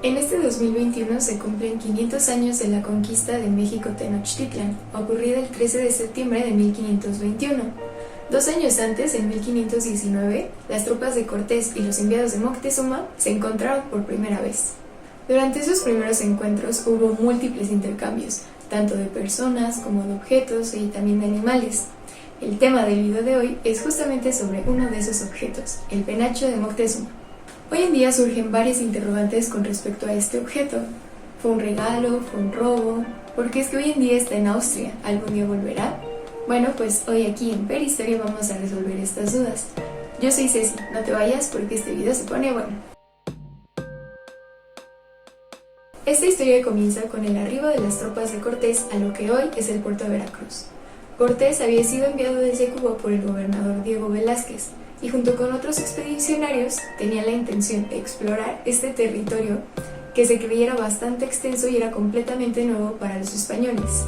En este 2021 se cumplen 500 años de la conquista de México Tenochtitlan, ocurrida el 13 de septiembre de 1521. 2 años antes, en 1519, las tropas de Cortés y los enviados de Moctezuma se encontraron por primera vez. Durante esos primeros encuentros hubo múltiples intercambios, tanto de personas como de objetos y también de animales. El tema del video de hoy es justamente sobre uno de esos objetos, el penacho de Moctezuma. Hoy en día surgen varias interrogantes con respecto a este objeto. ¿Fue un regalo? ¿Fue un robo? ¿Por qué es que hoy en día está en Austria? ¿Algún día volverá? Bueno, pues hoy aquí en Perihistoria vamos a resolver estas dudas. Yo soy Ceci, no te vayas porque este video se pone bueno. Esta historia comienza con el arribo de las tropas de Cortés a lo que hoy es el puerto de Veracruz. Cortés había sido enviado desde Cuba por el gobernador Diego Velázquez, y junto con otros expedicionarios tenía la intención de explorar este territorio que se creyera bastante extenso y era completamente nuevo para los españoles.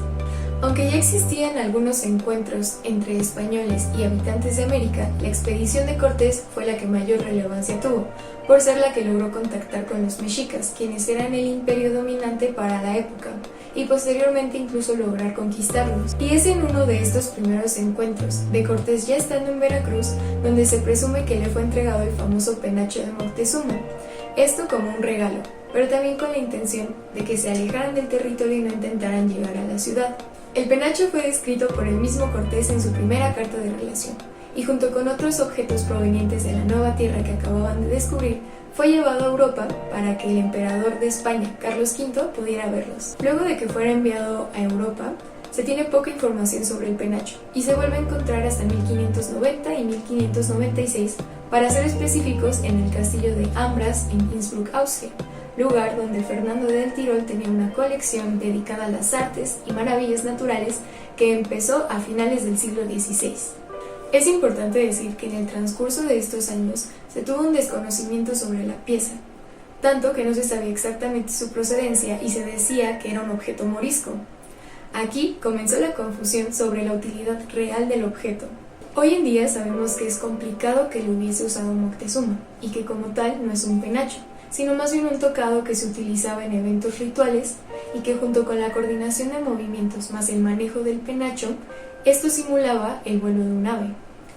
Aunque ya existían algunos encuentros entre españoles y habitantes de América, la expedición de Cortés fue la que mayor relevancia tuvo, por ser la que logró contactar con los mexicas, quienes eran el imperio dominante para la época, y posteriormente incluso lograr conquistarlos. Y es en uno de estos primeros encuentros, de Cortés ya estando en Veracruz, donde se presume que le fue entregado el famoso penacho de Moctezuma, esto como un regalo, pero también con la intención de que se alejaran del territorio y no intentaran llegar a la ciudad. El penacho fue descrito por el mismo Cortés en su primera carta de relación, y junto con otros objetos provenientes de la nueva tierra que acababan de descubrir, fue llevado a Europa para que el emperador de España, Carlos V, pudiera verlos. Luego de que fuera enviado a Europa, se tiene poca información sobre el penacho, y se vuelve a encontrar hasta 1590 y 1596, para ser específicos, en el castillo de Ambras, en Innsbruck, Austria, lugar donde Fernando del Tirol tenía una colección dedicada a las artes y maravillas naturales que empezó a finales del siglo XVI. Es importante decir que en el transcurso de estos años se tuvo un desconocimiento sobre la pieza, tanto que no se sabía exactamente su procedencia y se decía que era un objeto morisco. Aquí comenzó la confusión sobre la utilidad real del objeto. Hoy en día sabemos que es complicado que lo hubiese usado Moctezuma y que como tal no es un penacho, sino más bien un tocado que se utilizaba en eventos rituales y que junto con la coordinación de movimientos más el manejo del penacho, esto simulaba el vuelo de un ave.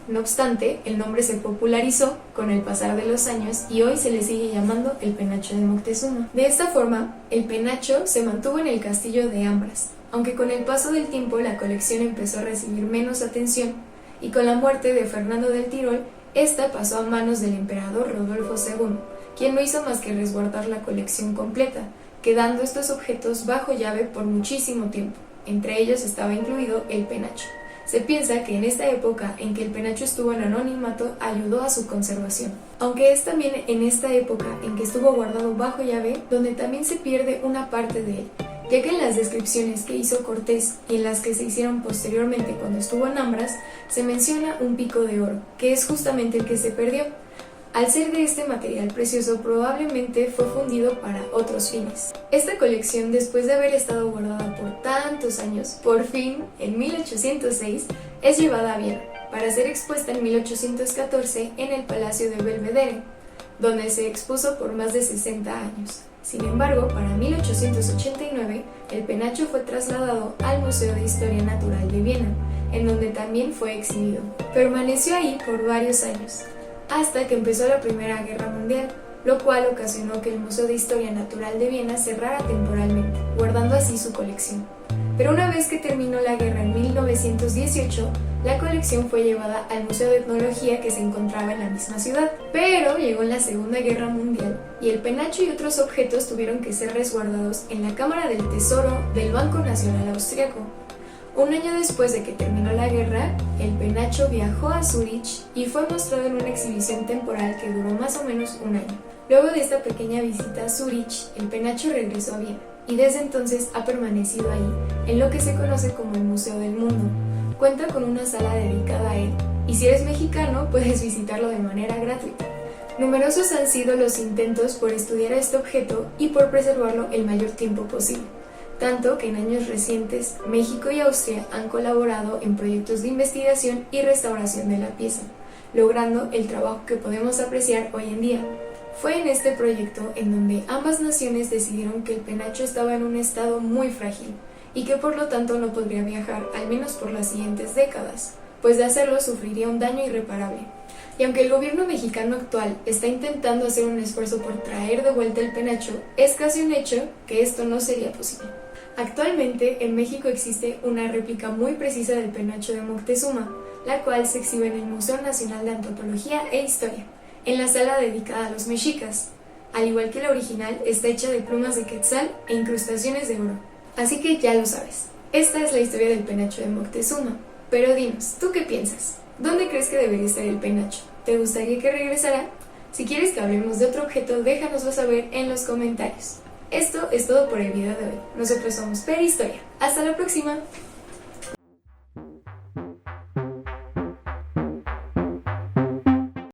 No obstante, el nombre se popularizó con el pasar de los años y hoy se le sigue llamando el penacho de Moctezuma. De esta forma, el penacho se mantuvo en el castillo de Ambras, aunque con el paso del tiempo la colección empezó a recibir menos atención y con la muerte de Fernando del Tirol, esta pasó a manos del emperador Rodolfo II, quien no hizo más que resguardar la colección completa, quedando estos objetos bajo llave por muchísimo tiempo. Entre ellos estaba incluido el penacho. Se piensa que en esta época en que el penacho estuvo en anonimato ayudó a su conservación, aunque es también en esta época en que estuvo guardado bajo llave donde también se pierde una parte de él, ya que en las descripciones que hizo Cortés y en las que se hicieron posteriormente cuando estuvo en Ambras, se menciona un pico de oro, que es justamente el que se perdió. Al ser de este material precioso, probablemente fue fundido para otros fines. Esta colección, después de haber estado guardada por tantos años, por fin, en 1806, es llevada a Viena, para ser expuesta en 1814 en el Palacio de Belvedere, donde se expuso por más de 60 años. Sin embargo, para 1889, el penacho fue trasladado al Museo de Historia Natural de Viena, en donde también fue exhibido. Permaneció ahí por varios años, hasta que empezó la Primera Guerra Mundial, lo cual ocasionó que el Museo de Historia Natural de Viena cerrara temporalmente, guardando así su colección. Pero una vez que terminó la guerra en 1918, la colección fue llevada al Museo de Etnología que se encontraba en la misma ciudad. Pero llegó la Segunda Guerra Mundial y el penacho y otros objetos tuvieron que ser resguardados en la Cámara del Tesoro del Banco Nacional Austriaco. Un año después de que terminó la guerra, el penacho viajó a Zúrich y fue mostrado en una exhibición temporal que duró más o menos un año. Luego de esta pequeña visita a Zúrich, el penacho regresó a Viena y desde entonces ha permanecido ahí, en lo que se conoce como el Museo del Mundo. Cuenta con una sala dedicada a él y si eres mexicano puedes visitarlo de manera gratuita. Numerosos han sido los intentos por estudiar este objeto y por preservarlo el mayor tiempo posible. Tanto que en años recientes México y Austria han colaborado en proyectos de investigación y restauración de la pieza, logrando el trabajo que podemos apreciar hoy en día. Fue en este proyecto en donde ambas naciones decidieron que el penacho estaba en un estado muy frágil y que por lo tanto no podría viajar al menos por las siguientes décadas, pues de hacerlo sufriría un daño irreparable. Y aunque el gobierno mexicano actual está intentando hacer un esfuerzo por traer de vuelta el penacho, es casi un hecho que esto no sería posible. Actualmente en México existe una réplica muy precisa del penacho de Moctezuma, la cual se exhibe en el Museo Nacional de Antropología e Historia, en la sala dedicada a los mexicas. Al igual que la original, está hecha de plumas de quetzal e incrustaciones de oro. Así que ya lo sabes, esta es la historia del penacho de Moctezuma. Pero dinos, ¿tú qué piensas? ¿Dónde crees que debería estar el penacho? ¿Te gustaría que regresara? Si quieres que hablemos de otro objeto, déjanoslo saber en los comentarios. Esto es todo por el video de hoy. Nosotros somos Perihistoria. ¡Hasta la próxima!